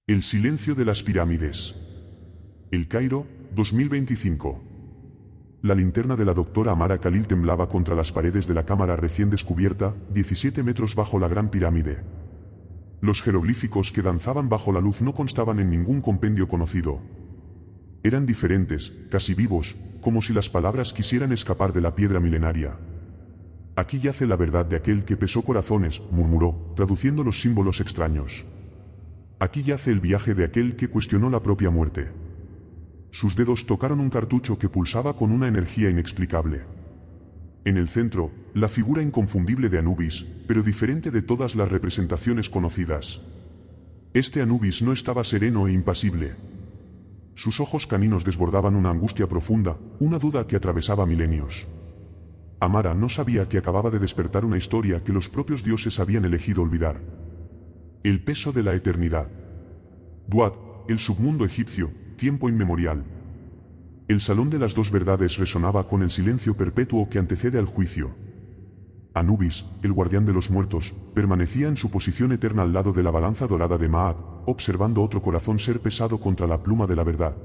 El silencio de las pirámides. El Cairo, 2025. La linterna de la doctora Amara Khalil temblaba contra las paredes de la cámara recién descubierta, 17 metros bajo la Gran Pirámide. Los jeroglíficos que danzaban bajo la luz no constaban en ningún compendio conocido. Eran diferentes, casi vivos, como si las palabras quisieran escapar de la piedra milenaria. Aquí yace la verdad de aquel que pesó corazones, murmuró, traduciendo los símbolos extraños. Aquí yace el viaje de aquel que cuestionó la propia muerte. Sus dedos tocaron un cartucho que pulsaba con una energía inexplicable. En el centro, la figura inconfundible de Anubis, pero diferente de todas las representaciones conocidas. Este Anubis no estaba sereno e impasible. Sus ojos caninos desbordaban una angustia profunda, una duda que atravesaba milenios. Amara no sabía que acababa de despertar una historia que los propios dioses habían elegido olvidar. El peso de la eternidad. Duat, el submundo egipcio, tiempo inmemorial. El salón de las dos verdades resonaba con el silencio perpetuo que antecede al juicio. Anubis, el guardián de los muertos, permanecía en su posición eterna al lado de la balanza dorada de Maat, observando otro corazón ser pesado contra la pluma de la verdad.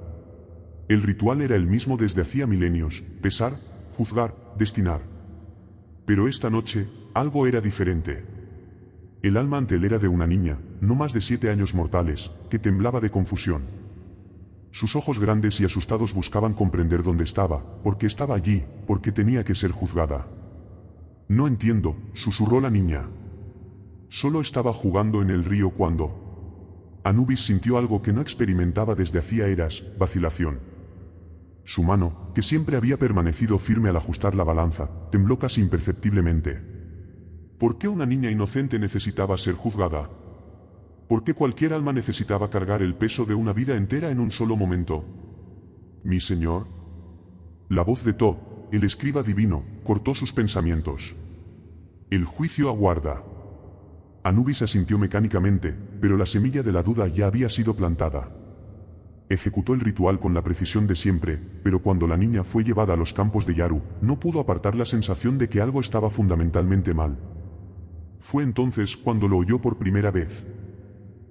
El ritual era el mismo desde hacía milenios: pesar, juzgar, destinar. Pero esta noche, algo era diferente. El alma ante él era de una niña, no más de 7 años mortales, que temblaba de confusión. Sus ojos grandes y asustados buscaban comprender dónde estaba, por qué estaba allí, por qué tenía que ser juzgada. No entiendo, susurró la niña. Solo estaba jugando en el río cuando... Anubis sintió algo que no experimentaba desde hacía eras: vacilación. Su mano, que siempre había permanecido firme al ajustar la balanza, tembló casi imperceptiblemente. ¿Por qué una niña inocente necesitaba ser juzgada? ¿Por qué cualquier alma necesitaba cargar el peso de una vida entera en un solo momento? Mi señor. La voz de Thoth, el escriba divino, cortó sus pensamientos. El juicio aguarda. Anubis asintió mecánicamente, pero la semilla de la duda ya había sido plantada. Ejecutó el ritual con la precisión de siempre, pero cuando la niña fue llevada a los campos de Yaru, no pudo apartar la sensación de que algo estaba fundamentalmente mal. Fue entonces cuando lo oyó por primera vez.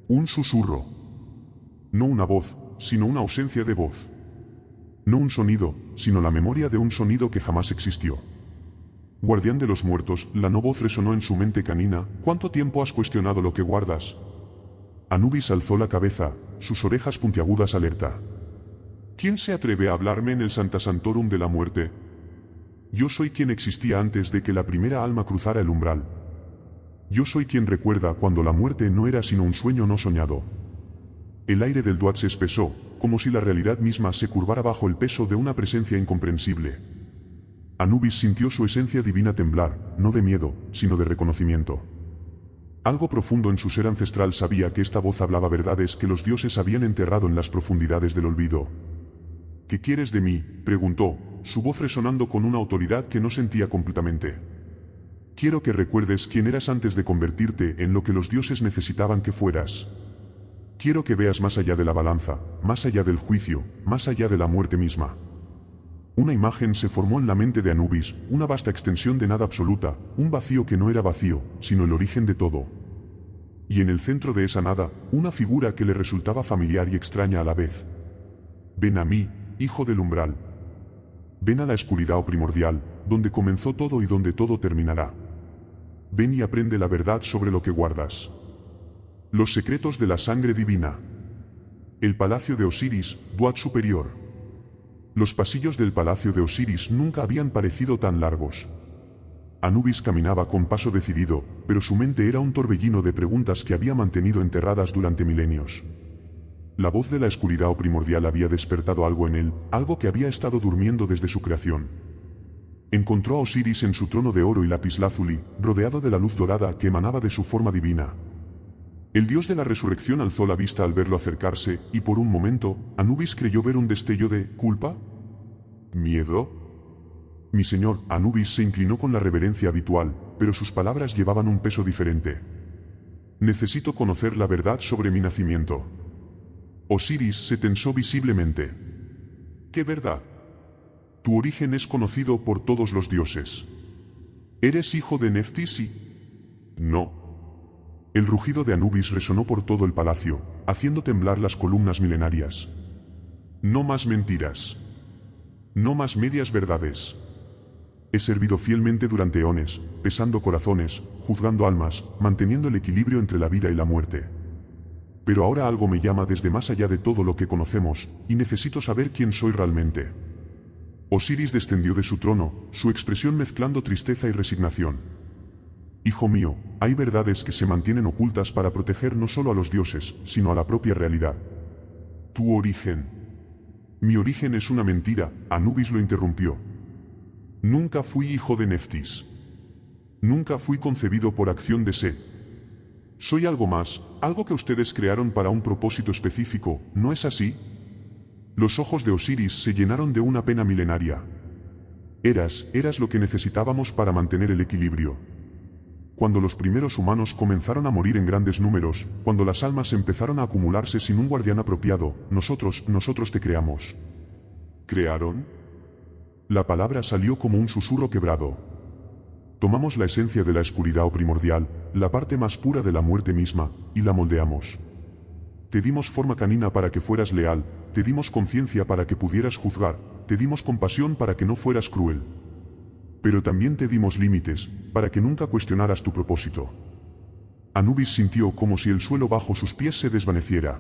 Un susurro. No una voz, sino una ausencia de voz. No un sonido, sino la memoria de un sonido que jamás existió. Guardián de los muertos, la no voz resonó en su mente canina: ¿cuánto tiempo has cuestionado lo que guardas? Anubis alzó la cabeza, sus orejas puntiagudas alerta. ¿Quién se atreve a hablarme en el Santa Santorum de la muerte? Yo soy quien existía antes de que la primera alma cruzara el umbral. Yo soy quien recuerda cuando la muerte no era sino un sueño no soñado. El aire del Duat se espesó, como si la realidad misma se curvara bajo el peso de una presencia incomprensible. Anubis sintió su esencia divina temblar, no de miedo, sino de reconocimiento. Algo profundo en su ser ancestral sabía que esta voz hablaba verdades que los dioses habían enterrado en las profundidades del olvido. ¿Qué quieres de mí?, preguntó, su voz resonando con una autoridad que no sentía completamente. Quiero que recuerdes quién eras antes de convertirte en lo que los dioses necesitaban que fueras. Quiero que veas más allá de la balanza, más allá del juicio, más allá de la muerte misma. Una imagen se formó en la mente de Anubis, una vasta extensión de nada absoluta, un vacío que no era vacío, sino el origen de todo. Y en el centro de esa nada, una figura que le resultaba familiar y extraña a la vez. Ven a mí, hijo del umbral. Ven a la oscuridad primordial, donde comenzó todo y donde todo terminará. Ven y aprende la verdad sobre lo que guardas. Los secretos de la sangre divina. El palacio de Osiris, Duat superior. Los pasillos del palacio de Osiris nunca habían parecido tan largos. Anubis caminaba con paso decidido, pero su mente era un torbellino de preguntas que había mantenido enterradas durante milenios. La voz de la oscuridad primordial había despertado algo en él, algo que había estado durmiendo desde su creación. Encontró a Osiris en su trono de oro y lapislázuli, rodeado de la luz dorada que emanaba de su forma divina. El dios de la resurrección alzó la vista al verlo acercarse, y por un momento, Anubis creyó ver un destello de ¿culpa? ¿Miedo? Mi señor. Anubis se inclinó con la reverencia habitual, pero sus palabras llevaban un peso diferente. Necesito conocer la verdad sobre mi nacimiento. Osiris se tensó visiblemente. ¿Qué verdad? Tu origen es conocido por todos los dioses. ¿Eres hijo de Neftisi? No. El rugido de Anubis resonó por todo el palacio, haciendo temblar las columnas milenarias. No más mentiras. No más medias verdades. He servido fielmente durante eones, pesando corazones, juzgando almas, manteniendo el equilibrio entre la vida y la muerte. Pero ahora algo me llama desde más allá de todo lo que conocemos, y necesito saber quién soy realmente. Osiris descendió de su trono, su expresión mezclando tristeza y resignación. Hijo mío, hay verdades que se mantienen ocultas para proteger no solo a los dioses, sino a la propia realidad. Tu origen. Mi origen es una mentira, Anubis lo interrumpió. Nunca fui hijo de Neftis. Nunca fui concebido por acción de Set. Soy algo más, algo que ustedes crearon para un propósito específico, ¿no es así? Los ojos de Osiris se llenaron de una pena milenaria. Eras lo que necesitábamos para mantener el equilibrio. Cuando los primeros humanos comenzaron a morir en grandes números, cuando las almas empezaron a acumularse sin un guardián apropiado, nosotros te creamos. ¿Crearon? La palabra salió como un susurro quebrado. Tomamos la esencia de la oscuridad o primordial, la parte más pura de la muerte misma, y la moldeamos. Te dimos forma canina para que fueras leal, te dimos conciencia para que pudieras juzgar, te dimos compasión para que no fueras cruel. Pero también te dimos límites, para que nunca cuestionaras tu propósito. Anubis sintió como si el suelo bajo sus pies se desvaneciera.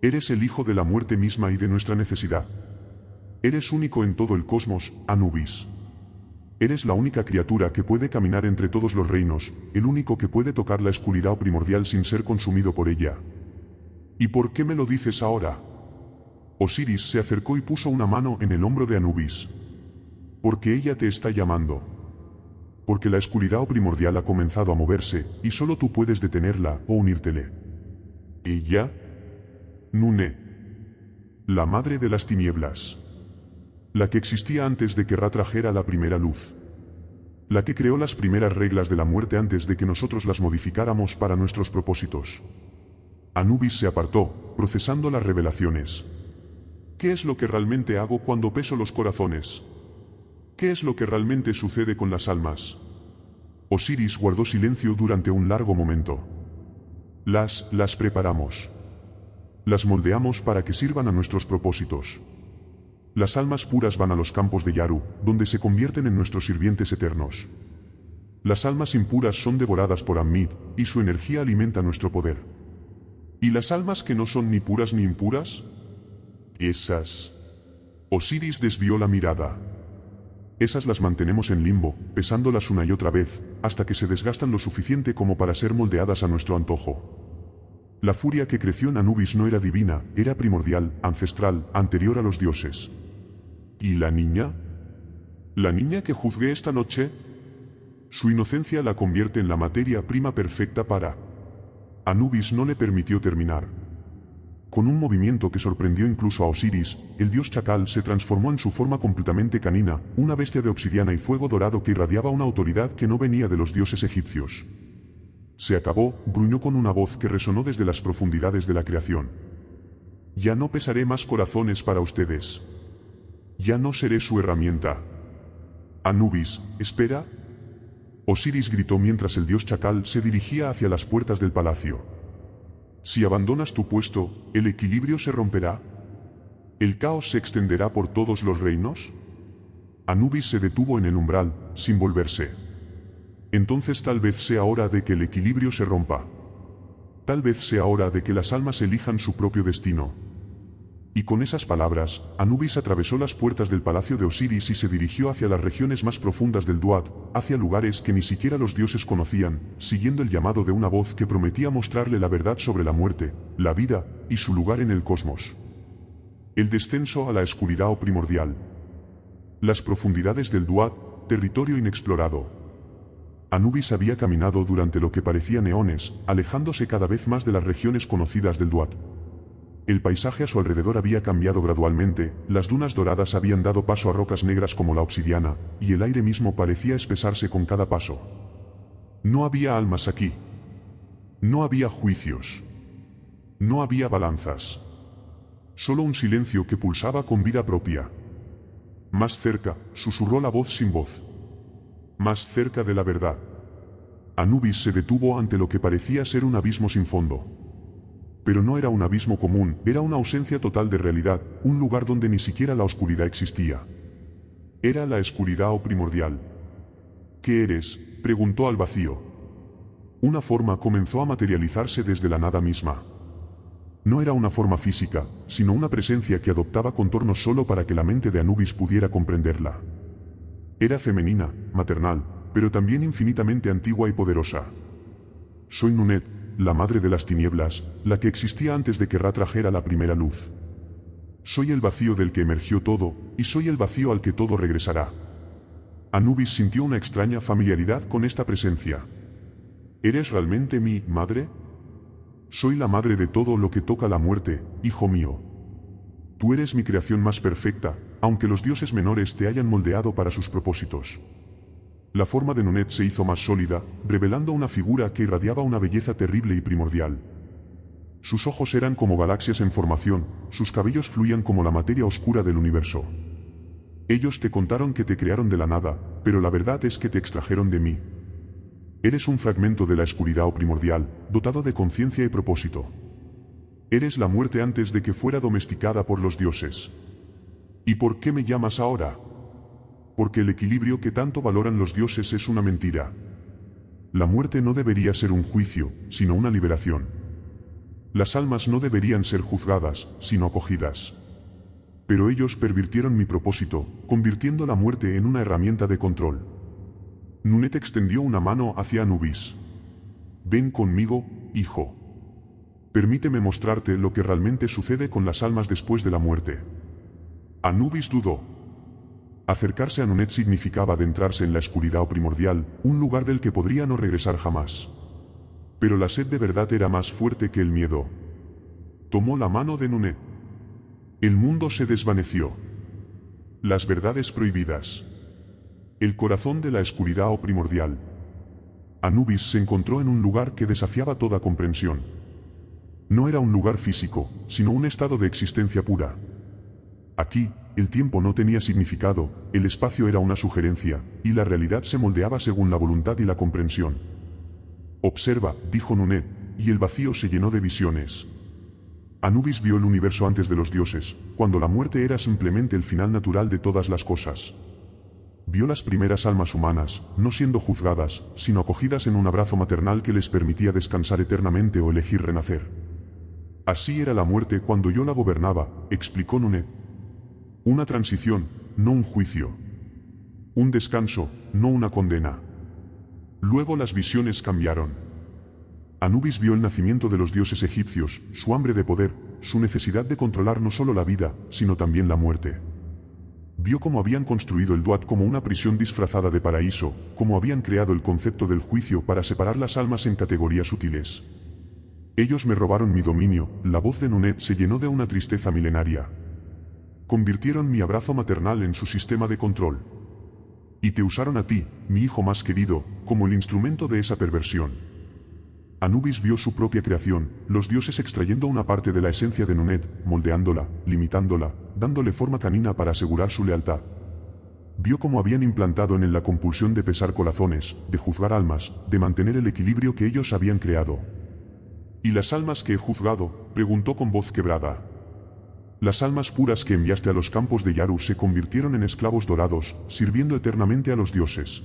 Eres el hijo de la muerte misma y de nuestra necesidad. Eres único en todo el cosmos, Anubis. Eres la única criatura que puede caminar entre todos los reinos, el único que puede tocar la oscuridad primordial sin ser consumido por ella. ¿Y por qué me lo dices ahora? Osiris se acercó y puso una mano en el hombro de Anubis. Porque ella te está llamando. Porque la oscuridad primordial ha comenzado a moverse, y solo tú puedes detenerla o unírtele. ¿Ella? Nune. La madre de las tinieblas. La que existía antes de que Ra trajera la primera luz. La que creó las primeras reglas de la muerte antes de que nosotros las modificáramos para nuestros propósitos. Anubis se apartó, procesando las revelaciones. ¿Qué es lo que realmente hago cuando peso los corazones? ¿Qué es lo que realmente sucede con las almas? Osiris guardó silencio durante un largo momento. Las preparamos. Las moldeamos para que sirvan a nuestros propósitos. Las almas puras van a los campos de Yaru, donde se convierten en nuestros sirvientes eternos. Las almas impuras son devoradas por Ammit, y su energía alimenta nuestro poder. ¿Y las almas que no son ni puras ni impuras? Esas. Osiris desvió la mirada. Esas las mantenemos en limbo, pesándolas una y otra vez, hasta que se desgastan lo suficiente como para ser moldeadas a nuestro antojo. La furia que creció en Anubis no era divina, era primordial, ancestral, anterior a los dioses. ¿Y la niña? ¿La niña que juzgué esta noche? Su inocencia la convierte en la materia prima perfecta para... Anubis no le permitió terminar. Con un movimiento que sorprendió incluso a Osiris, el dios chacal se transformó en su forma completamente canina, una bestia de obsidiana y fuego dorado que irradiaba una autoridad que no venía de los dioses egipcios. Se acabó, gruñó con una voz que resonó desde las profundidades de la creación. Ya no pesaré más corazones para ustedes. Ya no seré su herramienta. Anubis, espera. Osiris gritó mientras el dios chacal se dirigía hacia las puertas del palacio. Si abandonas tu puesto, ¿el equilibrio se romperá? ¿El caos se extenderá por todos los reinos? Anubis se detuvo en el umbral, sin volverse. Entonces tal vez sea hora de que el equilibrio se rompa. Tal vez sea hora de que las almas elijan su propio destino. Y con esas palabras, Anubis atravesó las puertas del palacio de Osiris y se dirigió hacia las regiones más profundas del Duat, hacia lugares que ni siquiera los dioses conocían, siguiendo el llamado de una voz que prometía mostrarle la verdad sobre la muerte, la vida, y su lugar en el cosmos. El descenso a la oscuridad primordial. Las profundidades del Duat, territorio inexplorado. Anubis había caminado durante lo que parecían eones, alejándose cada vez más de las regiones conocidas del Duat. El paisaje a su alrededor había cambiado gradualmente, las dunas doradas habían dado paso a rocas negras como la obsidiana, y el aire mismo parecía espesarse con cada paso. No había almas aquí. No había juicios. No había balanzas. Solo un silencio que pulsaba con vida propia. Más cerca, susurró la voz sin voz. Más cerca de la verdad. Anubis se detuvo ante lo que parecía ser un abismo sin fondo. Pero no era un abismo común, era una ausencia total de realidad, un lugar donde ni siquiera la oscuridad existía. Era la oscuridad o primordial. ¿Qué eres?, preguntó al vacío. Una forma comenzó a materializarse desde la nada misma. No era una forma física, sino una presencia que adoptaba contornos solo para que la mente de Anubis pudiera comprenderla. Era femenina, maternal, pero también infinitamente antigua y poderosa. Soy Nunet, la madre de las tinieblas, la que existía antes de que Ra trajera la primera luz. Soy el vacío del que emergió todo, y soy el vacío al que todo regresará. Anubis sintió una extraña familiaridad con esta presencia. ¿Eres realmente mi madre? Soy la madre de todo lo que toca la muerte, hijo mío. Tú eres mi creación más perfecta, aunque los dioses menores te hayan moldeado para sus propósitos. La forma de Nunet se hizo más sólida, revelando una figura que irradiaba una belleza terrible y primordial. Sus ojos eran como galaxias en formación, sus cabellos fluían como la materia oscura del universo. Ellos te contaron que te crearon de la nada, pero la verdad es que te extrajeron de mí. Eres un fragmento de la oscuridad o primordial, dotado de conciencia y propósito. Eres la muerte antes de que fuera domesticada por los dioses. ¿Y por qué me llamas ahora? Porque el equilibrio que tanto valoran los dioses es una mentira. La muerte no debería ser un juicio, sino una liberación. Las almas no deberían ser juzgadas, sino acogidas. Pero ellos pervirtieron mi propósito, convirtiendo la muerte en una herramienta de control. Nunet extendió una mano hacia Anubis. Ven conmigo, hijo. Permíteme mostrarte lo que realmente sucede con las almas después de la muerte. Anubis dudó. Acercarse a Nunet significaba adentrarse en la oscuridad primordial, un lugar del que podría no regresar jamás. Pero la sed de verdad era más fuerte que el miedo. Tomó la mano de Nunet. El mundo se desvaneció. Las verdades prohibidas. El corazón de la oscuridad primordial. Anubis se encontró en un lugar que desafiaba toda comprensión. No era un lugar físico, sino un estado de existencia pura. Aquí, el tiempo no tenía significado, el espacio era una sugerencia, y la realidad se moldeaba según la voluntad y la comprensión. Observa, dijo Nunet, y el vacío se llenó de visiones. Anubis vio el universo antes de los dioses, cuando la muerte era simplemente el final natural de todas las cosas. Vio las primeras almas humanas, no siendo juzgadas, sino acogidas en un abrazo maternal que les permitía descansar eternamente o elegir renacer. Así era la muerte cuando yo la gobernaba, explicó Nunet. Una transición, no un juicio. Un descanso, no una condena. Luego las visiones cambiaron. Anubis vio el nacimiento de los dioses egipcios, su hambre de poder, su necesidad de controlar no solo la vida, sino también la muerte. Vio cómo habían construido el Duat como una prisión disfrazada de paraíso, cómo habían creado el concepto del juicio para separar las almas en categorías sutiles. Ellos me robaron mi dominio, la voz de Nunet se llenó de una tristeza milenaria. Convirtieron mi abrazo maternal en su sistema de control. Y te usaron a ti, mi hijo más querido, como el instrumento de esa perversión. Anubis vio su propia creación, los dioses extrayendo una parte de la esencia de Nunet, moldeándola, limitándola, dándole forma canina para asegurar su lealtad. Vio cómo habían implantado en él la compulsión de pesar corazones, de juzgar almas, de mantener el equilibrio que ellos habían creado. ¿Y las almas que he juzgado?, preguntó con voz quebrada. Las almas puras que enviaste a los campos de Yaru se convirtieron en esclavos dorados, sirviendo eternamente a los dioses.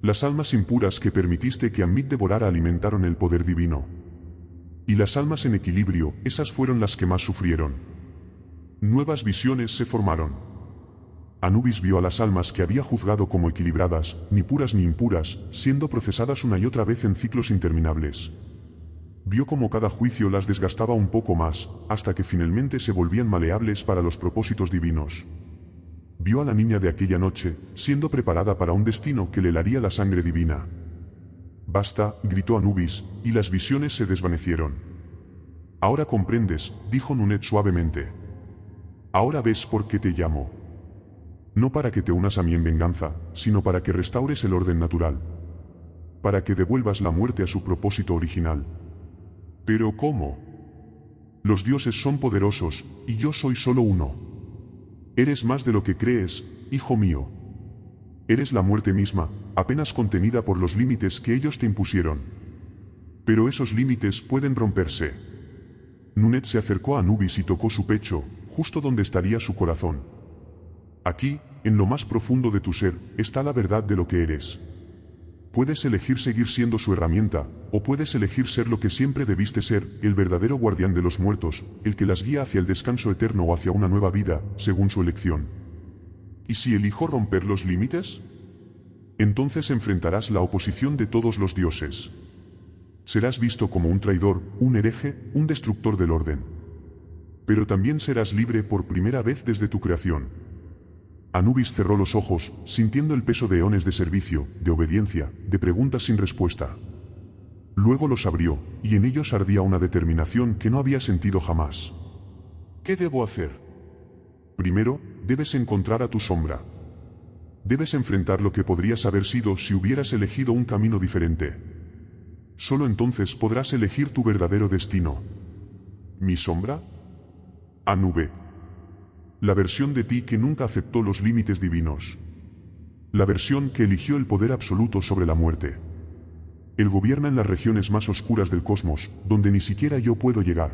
Las almas impuras que permitiste que Ammit devorara alimentaron el poder divino. Y las almas en equilibrio, esas fueron las que más sufrieron. Nuevas visiones se formaron. Anubis vio a las almas que había juzgado como equilibradas, ni puras ni impuras, siendo procesadas una y otra vez en ciclos interminables. Vio cómo cada juicio las desgastaba un poco más, hasta que finalmente se volvían maleables para los propósitos divinos. Vio a la niña de aquella noche, siendo preparada para un destino que le helaría la sangre divina. Basta, gritó Anubis, y las visiones se desvanecieron. Ahora comprendes, dijo Nunet suavemente. Ahora ves por qué te llamo. No para que te unas a mí en venganza, sino para que restaures el orden natural. Para que devuelvas la muerte a su propósito original. ¿Pero cómo? Los dioses son poderosos, y yo soy solo uno. Eres más de lo que crees, hijo mío. Eres la muerte misma, apenas contenida por los límites que ellos te impusieron. Pero esos límites pueden romperse. Nunet se acercó a Anubis y tocó su pecho, justo donde estaría su corazón. Aquí, en lo más profundo de tu ser, está la verdad de lo que eres. Puedes elegir seguir siendo su herramienta, o puedes elegir ser lo que siempre debiste ser, el verdadero guardián de los muertos, el que las guía hacia el descanso eterno o hacia una nueva vida, según su elección. ¿Y si elijo romper los límites? Entonces enfrentarás la oposición de todos los dioses. Serás visto como un traidor, un hereje, un destructor del orden. Pero también serás libre por primera vez desde tu creación. Anubis cerró los ojos, sintiendo el peso de eones de servicio, de obediencia, de preguntas sin respuesta. Luego los abrió, y en ellos ardía una determinación que no había sentido jamás. ¿Qué debo hacer? Primero, debes encontrar a tu sombra. Debes enfrentar lo que podrías haber sido si hubieras elegido un camino diferente. Solo entonces podrás elegir tu verdadero destino. ¿Mi sombra? Anube. La versión de ti que nunca aceptó los límites divinos. La versión que eligió el poder absoluto sobre la muerte. Él gobierna en las regiones más oscuras del cosmos, donde ni siquiera yo puedo llegar.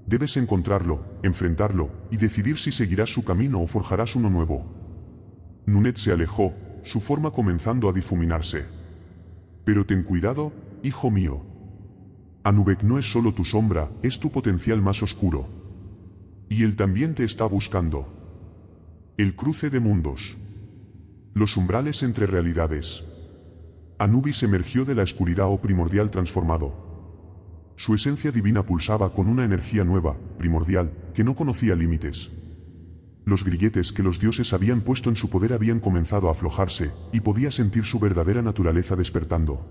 Debes encontrarlo, enfrentarlo, y decidir si seguirás su camino o forjarás uno nuevo. Nunet se alejó, su forma comenzando a difuminarse. Pero ten cuidado, hijo mío. Anubek no es solo tu sombra, es tu potencial más oscuro. Y él también te está buscando. El cruce de mundos. Los umbrales entre realidades. Anubis emergió de la oscuridad o primordial transformado. Su esencia divina pulsaba con una energía nueva, primordial, que no conocía límites. Los grilletes que los dioses habían puesto en su poder habían comenzado a aflojarse, y podía sentir su verdadera naturaleza despertando.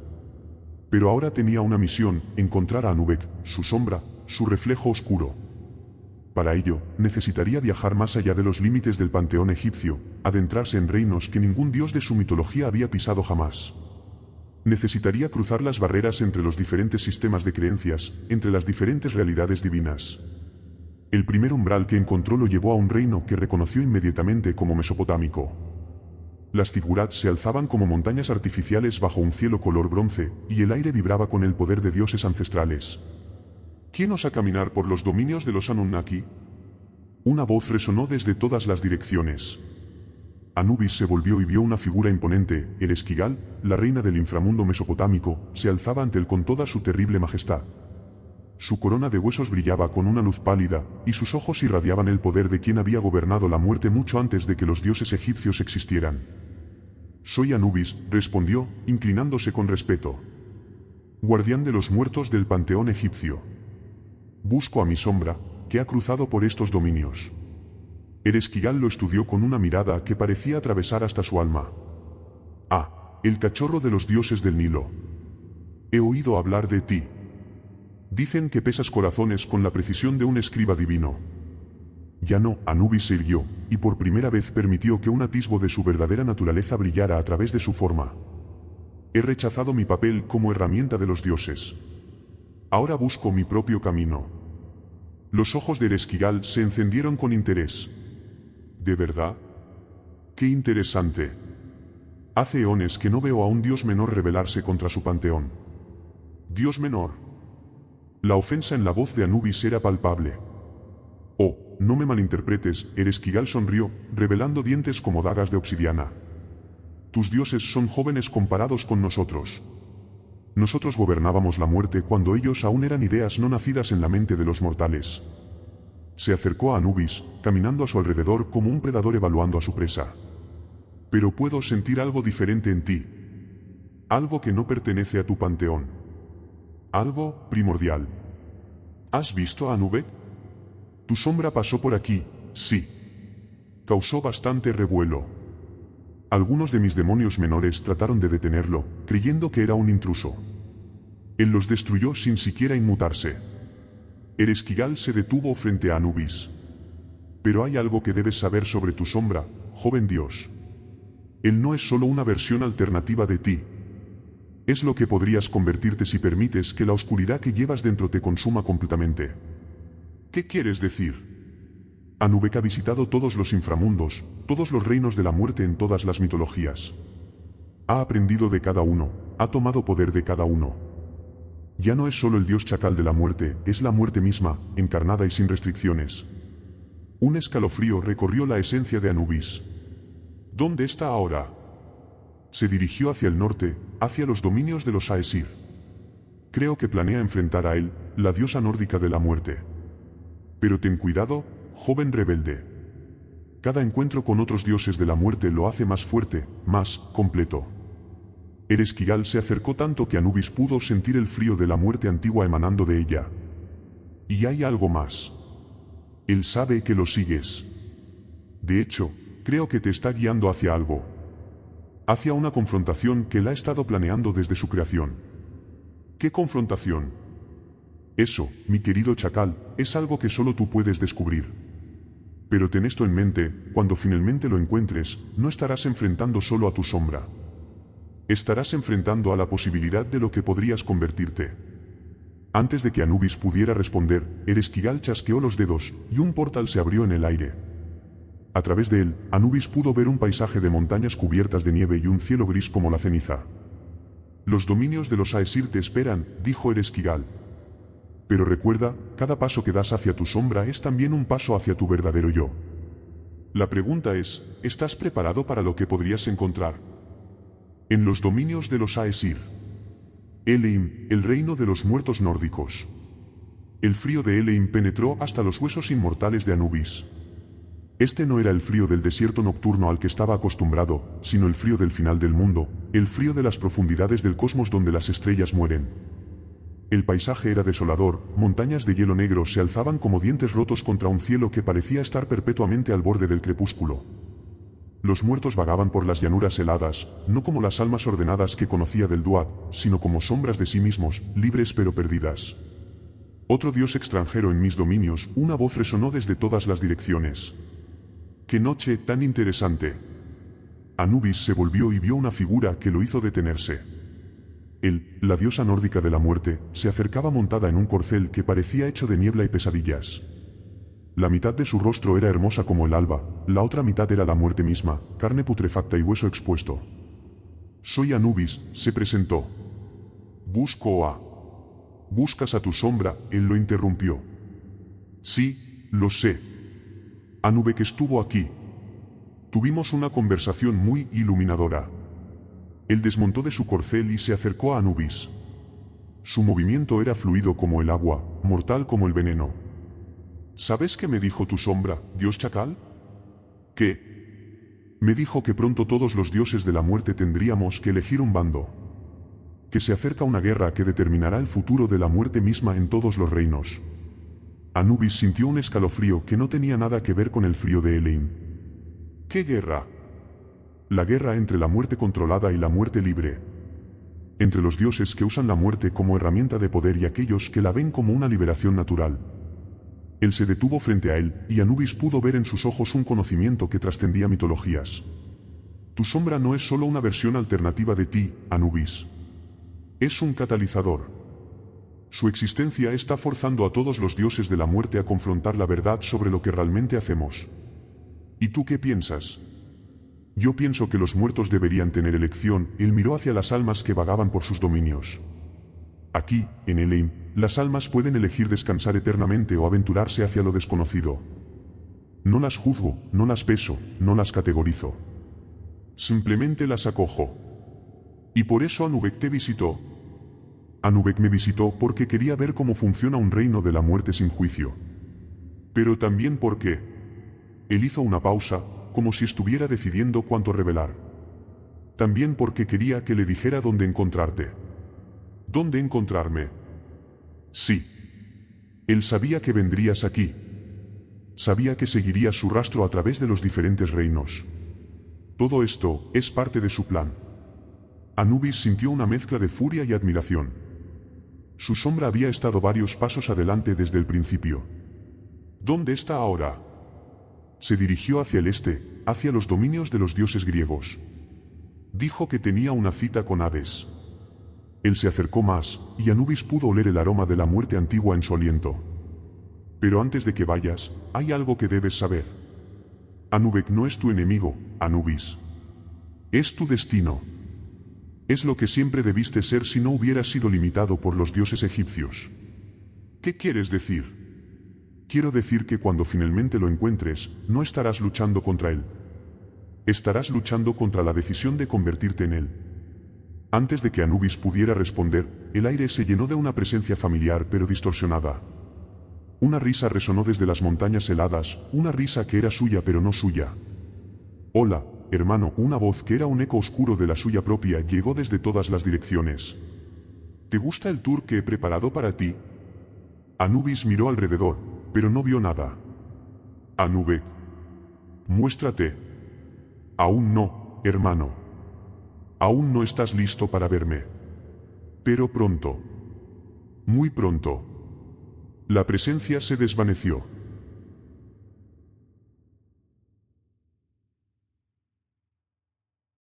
Pero ahora tenía una misión, encontrar a Anubek, su sombra, su reflejo oscuro. Para ello, necesitaría viajar más allá de los límites del panteón egipcio, adentrarse en reinos que ningún dios de su mitología había pisado jamás. Necesitaría cruzar las barreras entre los diferentes sistemas de creencias, entre las diferentes realidades divinas. El primer umbral que encontró lo llevó a un reino que reconoció inmediatamente como mesopotámico. Las zigurats se alzaban como montañas artificiales bajo un cielo color bronce, y el aire vibraba con el poder de dioses ancestrales. ¿Quién osa caminar por los dominios de los Anunnaki? Una voz resonó desde todas las direcciones. Anubis se volvió y vio una figura imponente, Ereshkigal, la reina del inframundo mesopotámico, se alzaba ante él con toda su terrible majestad. Su corona de huesos brillaba con una luz pálida, y sus ojos irradiaban el poder de quien había gobernado la muerte mucho antes de que los dioses egipcios existieran. Soy Anubis, respondió, inclinándose con respeto. Guardián de los muertos del panteón egipcio. Busco a mi sombra, que ha cruzado por estos dominios. Ereshkigal lo estudió con una mirada que parecía atravesar hasta su alma. Ah, el cachorro de los dioses del Nilo. He oído hablar de ti. Dicen que pesas corazones con la precisión de un escriba divino. Ya no, Anubis se irguió, y por primera vez permitió que un atisbo de su verdadera naturaleza brillara a través de su forma. He rechazado mi papel como herramienta de los dioses. Ahora busco mi propio camino. Los ojos de Ereshkigal se encendieron con interés. ¿De verdad? ¡Qué interesante! Hace eones que no veo a un dios menor rebelarse contra su panteón. ¿Dios menor? La ofensa en la voz de Anubis era palpable. Oh, no me malinterpretes, Ereshkigal sonrió, revelando dientes como dagas de obsidiana. Tus dioses son jóvenes comparados con nosotros. Nosotros gobernábamos la muerte cuando ellos aún eran ideas no nacidas en la mente de los mortales. Se acercó a Anubis, caminando a su alrededor como un predador evaluando a su presa. Pero puedo sentir algo diferente en ti. Algo que no pertenece a tu panteón. Algo primordial. ¿Has visto a Anubek? Tu sombra pasó por aquí, sí. Causó bastante revuelo. Algunos de mis demonios menores trataron de detenerlo, creyendo que era un intruso. Él los destruyó sin siquiera inmutarse. Ereshkigal se detuvo frente a Anubis. Pero hay algo que debes saber sobre tu sombra, joven dios. Él no es solo una versión alternativa de ti. Es lo que podrías convertirte si permites que la oscuridad que llevas dentro te consuma completamente. ¿Qué quieres decir? Anubek ha visitado todos los inframundos, todos los reinos de la muerte en todas las mitologías. Ha aprendido de cada uno, ha tomado poder de cada uno. Ya no es solo el dios chacal de la muerte, es la muerte misma, encarnada y sin restricciones. Un escalofrío recorrió la esencia de Anubis. ¿Dónde está ahora? Se dirigió hacia el norte, hacia los dominios de los Aesir. Creo que planea enfrentar a él, la diosa nórdica de la muerte. Pero ten cuidado, joven rebelde. Cada encuentro con otros dioses de la muerte lo hace más fuerte, más completo. Ereshkigal se acercó tanto que Anubis pudo sentir el frío de la muerte antigua emanando de ella. Y hay algo más. Él sabe que lo sigues. De hecho, creo que te está guiando hacia algo. Hacia una confrontación que él ha estado planeando desde su creación. ¿Qué confrontación? Eso, mi querido chacal, es algo que solo tú puedes descubrir. Pero ten esto en mente, cuando finalmente lo encuentres, no estarás enfrentando solo a tu sombra. Estarás enfrentando a la posibilidad de lo que podrías convertirte. Antes de que Anubis pudiera responder, Ereshkigal chasqueó los dedos, y un portal se abrió en el aire. A través de él, Anubis pudo ver un paisaje de montañas cubiertas de nieve y un cielo gris como la ceniza. Los dominios de los Aesir te esperan, dijo Ereshkigal. Pero recuerda, cada paso que das hacia tu sombra es también un paso hacia tu verdadero yo. La pregunta es, ¿estás preparado para lo que podrías encontrar? En los dominios de los Aesir. Eleim, el reino de los muertos nórdicos. El frío de Eleim penetró hasta los huesos inmortales de Anubis. Este no era el frío del desierto nocturno al que estaba acostumbrado, sino el frío del final del mundo, el frío de las profundidades del cosmos donde las estrellas mueren. El paisaje era desolador, montañas de hielo negro se alzaban como dientes rotos contra un cielo que parecía estar perpetuamente al borde del crepúsculo. Los muertos vagaban por las llanuras heladas, no como las almas ordenadas que conocía del Duat, sino como sombras de sí mismos, libres pero perdidas. Otro dios extranjero en mis dominios, una voz resonó desde todas las direcciones. ¡Qué noche tan interesante! Anubis se volvió y vio una figura que lo hizo detenerse. Él, la diosa nórdica de la muerte, se acercaba montada en un corcel que parecía hecho de niebla y pesadillas. La mitad de su rostro era hermosa como el alba, la otra mitad era la muerte misma, carne putrefacta y hueso expuesto. Soy Anubis, se presentó. Buscas a tu sombra, él lo interrumpió. Sí, lo sé. Anubek estuvo aquí. Tuvimos una conversación muy iluminadora. Él desmontó de su corcel y se acercó a Anubis. Su movimiento era fluido como el agua, mortal como el veneno. ¿Sabes qué me dijo tu sombra, dios chacal? ¿Qué? Me dijo que pronto todos los dioses de la muerte tendríamos que elegir un bando. Que se acerca una guerra que determinará el futuro de la muerte misma en todos los reinos. Anubis sintió un escalofrío que no tenía nada que ver con el frío de Eleim. ¿Qué guerra? La guerra entre la muerte controlada y la muerte libre. Entre los dioses que usan la muerte como herramienta de poder y aquellos que la ven como una liberación natural. Él se detuvo frente a él, y Anubis pudo ver en sus ojos un conocimiento que trascendía mitologías. Tu sombra no es solo una versión alternativa de ti, Anubis. Es un catalizador. Su existencia está forzando a todos los dioses de la muerte a confrontar la verdad sobre lo que realmente hacemos. ¿Y tú qué piensas? Yo pienso que los muertos deberían tener elección. Él miró hacia las almas que vagaban por sus dominios. Aquí, en Eleim, las almas pueden elegir descansar eternamente o aventurarse hacia lo desconocido. No las juzgo, no las peso, no las categorizo. Simplemente las acojo. Y por eso Anubek te visitó. Anubek me visitó porque quería ver cómo funciona un reino de la muerte sin juicio. Pero también porque él hizo una pausa, como si estuviera decidiendo cuánto revelar. También porque quería que le dijera dónde encontrarte. ¿Dónde encontrarme? Sí. Él sabía que vendrías aquí. Sabía que seguirías su rastro a través de los diferentes reinos. Todo esto es parte de su plan. Anubis sintió una mezcla de furia y admiración. Su sombra había estado varios pasos adelante desde el principio. ¿Dónde está ahora? Se dirigió hacia el este, hacia los dominios de los dioses griegos. Dijo que tenía una cita con Hades. Él se acercó más, y Anubis pudo oler el aroma de la muerte antigua en su aliento. Pero antes de que vayas, hay algo que debes saber. Anubek no es tu enemigo, Anubis. Es tu destino. Es lo que siempre debiste ser si no hubieras sido limitado por los dioses egipcios. ¿Qué quieres decir? Quiero decir que cuando finalmente lo encuentres, no estarás luchando contra él. Estarás luchando contra la decisión de convertirte en él. Antes de que Anubis pudiera responder, el aire se llenó de una presencia familiar pero distorsionada. Una risa resonó desde las montañas heladas, una risa que era suya pero no suya. Hola, hermano, una voz que era un eco oscuro de la suya propia llegó desde todas las direcciones. ¿Te gusta el tour que he preparado para ti? Anubis miró alrededor, pero no vio nada. Anubek. Muéstrate. Aún no, hermano. Aún no estás listo para verme. Pero pronto. Muy pronto. La presencia se desvaneció.